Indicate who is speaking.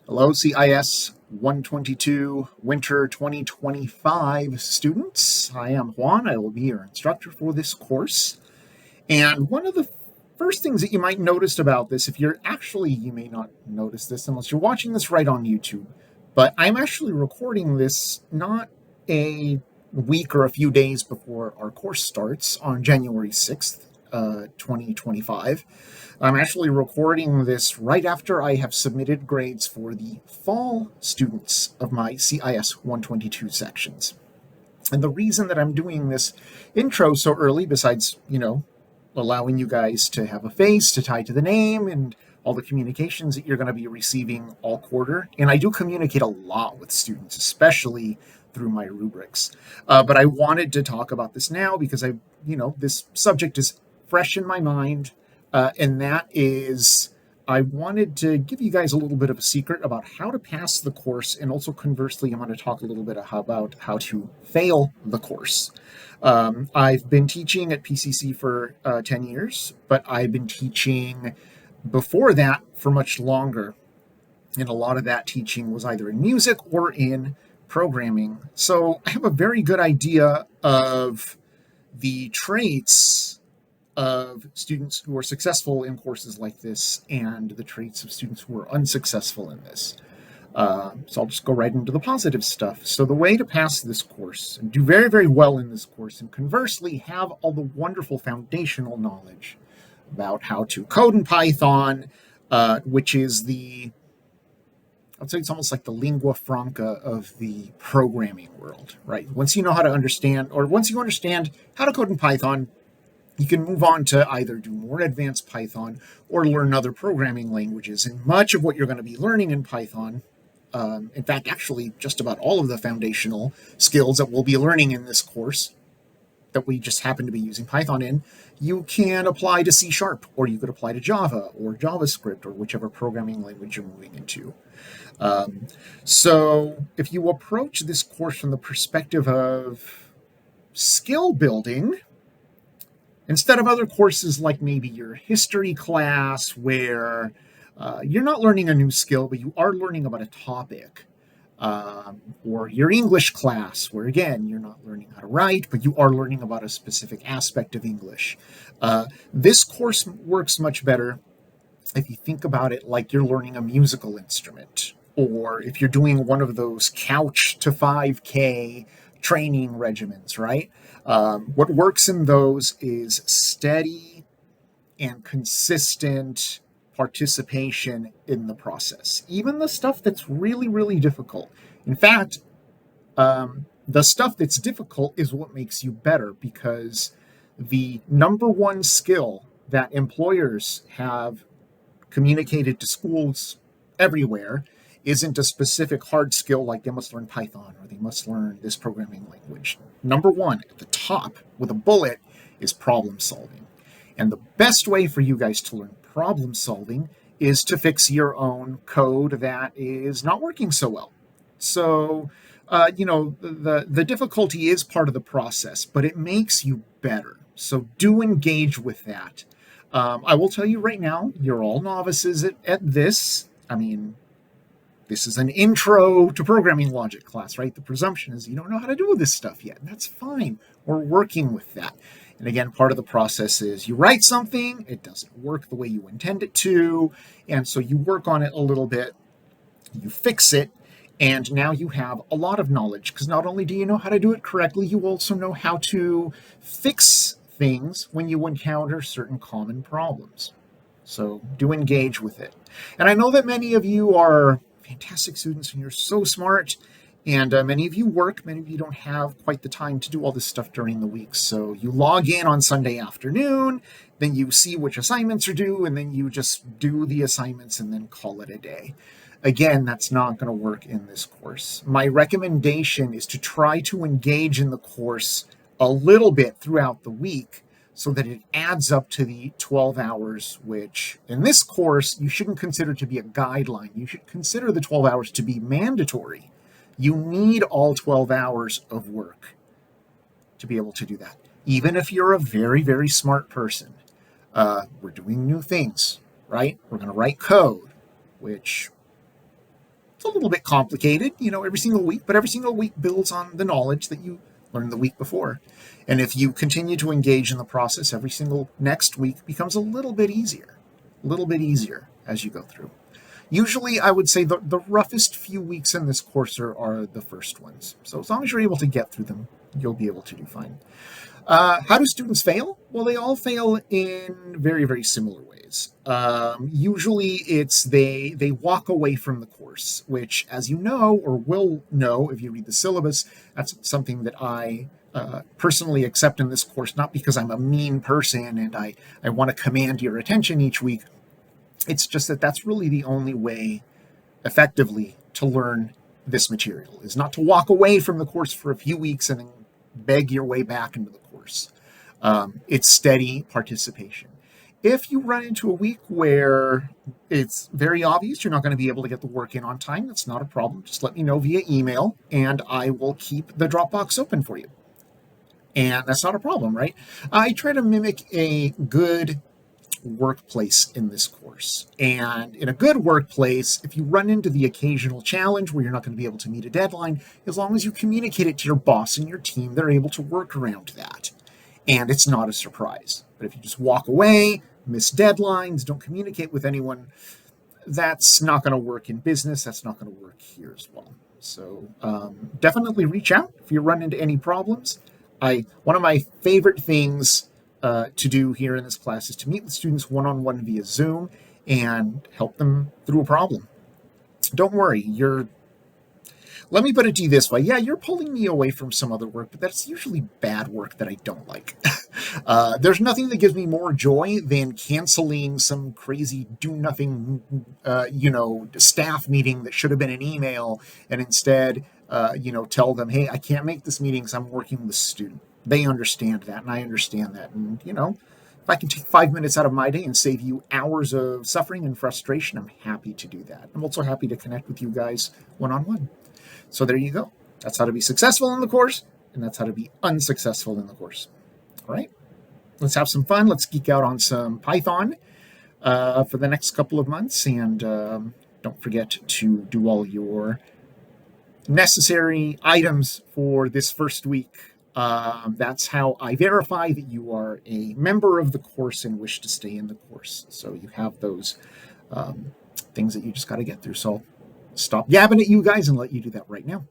Speaker 1: Hello, CIS122 Winter 2025 students. I am Juan. I will be your instructor for this course. And one of the first things that you might notice about this, you may not notice this unless you're watching this right on YouTube, but I'm actually recording this not a week or a few days before our course starts on January 6th, 2025. I'm actually recording this right after I have submitted grades for the fall students of my CIS122 sections. And the reason that I'm doing this intro so early, besides, allowing you guys to have a face to tie to the name and all the communications that you're going to be receiving all quarter. And I do communicate a lot with students, especially through my rubrics. But I wanted to talk about this now because this subject is fresh in my mind. And that is, I wanted to give you guys a little bit of a secret about how to pass the course. And also conversely, I'm going to talk a little bit about how to fail the course. I've been teaching at PCC for 10 years, but I've been teaching before that for much longer. And a lot of that teaching was either in music or in programming. So I have a very good idea of the traits of students who are successful in courses like this and the traits of students who are unsuccessful in this. So I'll just go right into the positive stuff. So the way to pass this course and do very, very well in this course, and conversely have all the wonderful foundational knowledge about how to code in Python, which is I'd say it's almost like the lingua franca of the programming world, right? Once you understand how to code in Python, you can move on to either do more advanced Python or learn other programming languages. And much of what you're going to be learning in Python, in fact, actually just about all of the foundational skills that we'll be learning in this course that we just happen to be using Python in, you can apply to C# or you could apply to Java or JavaScript or whichever programming language you're moving into. So if you approach this course from the perspective of skill building, instead of other courses like maybe your history class where you're not learning a new skill, but you are learning about a topic, or your English class where, again, you're not learning how to write, but you are learning about a specific aspect of English. This course works much better if you think about it like you're learning a musical instrument, or if you're doing one of those couch to 5K training regimens, right? What works in those is steady and consistent participation in the process, even the stuff that's really, really difficult. In fact, the stuff that's difficult is what makes you better, because the number one skill that employers have communicated to schools everywhere isn't a specific hard skill like they must learn Python or they must learn this programming language. Number one, at the top with a bullet, is problem solving. And the best way for you guys to learn problem solving is to fix your own code that is not working so well. So, the difficulty is part of the process, but it makes you better. So do engage with that. I will tell you right now, you're all novices at this. I mean, this is an intro to programming logic class, right? The presumption is you don't know how to do this stuff yet, and that's fine. We're working with that. And again, part of the process is you write something, it doesn't work the way you intend it to, and so you work on it a little bit, you fix it, and now you have a lot of knowledge, because not only do you know how to do it correctly, you also know how to fix things when you encounter certain common problems. So do engage with it. And I know that many of you are fantastic students and you're so smart, and many of you work, many of you don't have quite the time to do all this stuff during the week. So you log in on Sunday afternoon, then you see which assignments are due, and then you just do the assignments and then call it a day. Again, that's not going to work in this course. My recommendation is to try to engage in the course a little bit throughout the week so that it adds up to the 12 hours, which in this course, you shouldn't consider to be a guideline. You should consider the 12 hours to be mandatory. You need all 12 hours of work to be able to do that. Even if you're a very, very smart person, we're doing new things, right? We're going to write code, which It's a little bit complicated, every single week, but every single week builds on the knowledge that you learned the week before. And if you continue to engage in the process, every single next week becomes a little bit easier as you go through. Usually, I would say the roughest few weeks in this course are the first ones. So as long as you're able to get through them, you'll be able to do fine. How do students fail? Well, they all fail in very, very similar ways. Usually it's they walk away from the course, which, as you know, or will know if you read the syllabus, that's something that I personally accept in this course, not because I'm a mean person and I want to command your attention each week. It's just that that's really the only way effectively to learn this material, is not to walk away from the course for a few weeks and then beg your way back into the course. It's steady participation. If you run into a week where it's very obvious you're not going to be able to get the work in on time, that's not a problem. Just let me know via email and I will keep the Dropbox open for you. And that's not a problem, right? I try to mimic a good workplace in this course. And in a good workplace, if you run into the occasional challenge where you're not going to be able to meet a deadline, as long as you communicate it to your boss and your team, they're able to work around that. And it's not a surprise. But if you just walk away, miss deadlines, don't communicate with anyone, that's not going to work in business. That's not going to work here as well. So definitely reach out if you run into any problems. One of my favorite things to do here in this class is to meet with students one-on-one via Zoom and help them through a problem. Don't worry, let me put it to you this way. Yeah, you're pulling me away from some other work, but that's usually bad work that I don't like. There's nothing that gives me more joy than canceling some crazy do-nothing, staff meeting that should have been an email, and instead, tell them, hey, I can't make this meeting because I'm working with a student. They understand that, and I understand that. And, if I can take 5 minutes out of my day and save you hours of suffering and frustration, I'm happy to do that. I'm also happy to connect with you guys one-on-one. So there you go. That's how to be successful in the course, and that's how to be unsuccessful in the course. All right? Let's have some fun. Let's geek out on some Python for the next couple of months, and don't forget to do all your necessary items for this first week. That's how I verify that you are a member of the course and wish to stay in the course. So you have those things that you just got to get through. So I'll stop yabbing at you guys and let you do that right now.